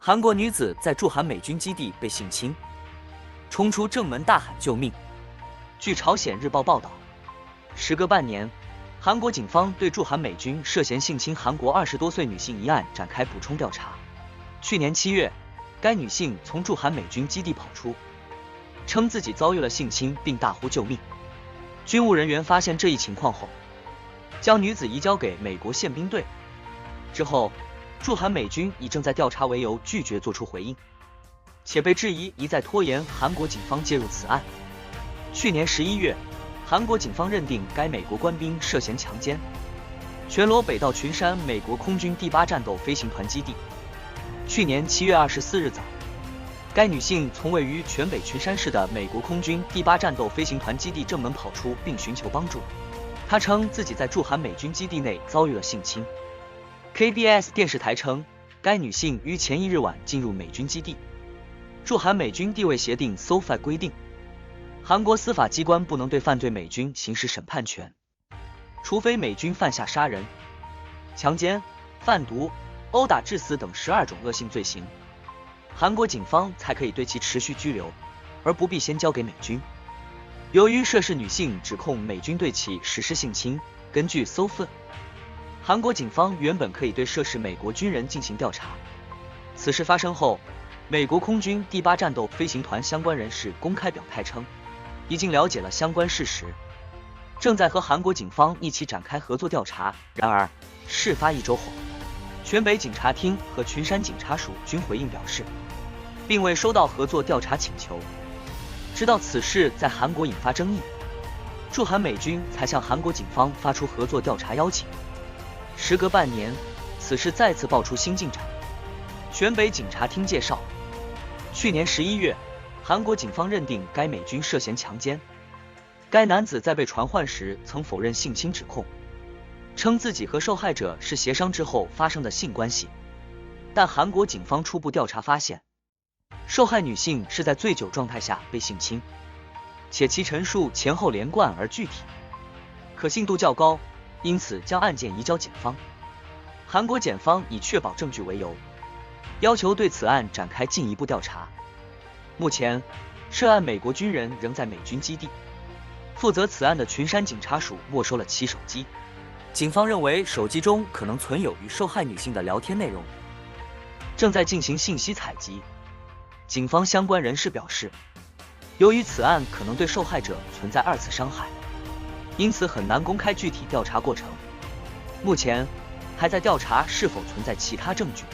韩国女子在驻韩美军基地被性侵，冲出正门大喊救命。据朝鲜日报报道，时隔半年，韩国警方对驻韩美军涉嫌性侵韩国20多岁女性一案展开补充调查。去年7月，该女性从驻韩美军基地跑出，称自己遭遇了性侵，并大呼救命。军务人员发现这一情况后，将女子移交给美国宪兵队。之后，驻韩美军以正在调查为由拒绝作出回应，且被质疑一再拖延韩国警方介入此案。去年11月，韩国警方认定该美国官兵涉嫌强奸，全罗北道群山美国空军第8战斗飞行团基地。去年7月24日早，该女性从位于全北群山市的美国空军第8战斗飞行团基地正门跑出，并寻求帮助。她称自己在驻韩美军基地内遭遇了性侵。KBS 电视台称，该女性于前一日晚进入美军基地。驻韩美军地位协定 SOFA 规定，韩国司法机关不能对犯罪美军行使审判权，除非美军犯下杀人、强奸、贩毒、殴打致死等12种恶性罪行，韩国警方才可以对其持续拘留，而不必先交给美军。由于涉事女性指控美军对其实施性侵，根据 SOFA，韩国警方原本可以对涉事美国军人进行调查。此事发生后，美国空军第8战斗飞行团相关人士公开表态称，已经了解了相关事实，正在和韩国警方一起展开合作调查。然而，事发1周后，全北警察厅和群山警察署均回应表示，并未收到合作调查请求。直到此事在韩国引发争议，驻韩美军才向韩国警方发出合作调查邀请。时隔半年，此事再次爆出新进展。全北警察厅介绍，去年11月，韩国警方认定该美军涉嫌强奸。该男子在被传唤时曾否认性侵指控，称自己和受害者是协商之后发生的性关系。但韩国警方初步调查发现，受害女性是在醉酒状态下被性侵，且其陈述前后连贯而具体，可信度较高，因此将案件移交检方。韩国检方以确保证据为由，要求对此案展开进一步调查。目前，涉案美国军人仍在美军基地，负责此案的群山警察署没收了其手机。警方认为手机中可能存有与受害女性的聊天内容，正在进行信息采集。警方相关人士表示，由于此案可能对受害者存在2次伤害，因此很难公开具体调查过程。目前还在调查是否存在其他证据。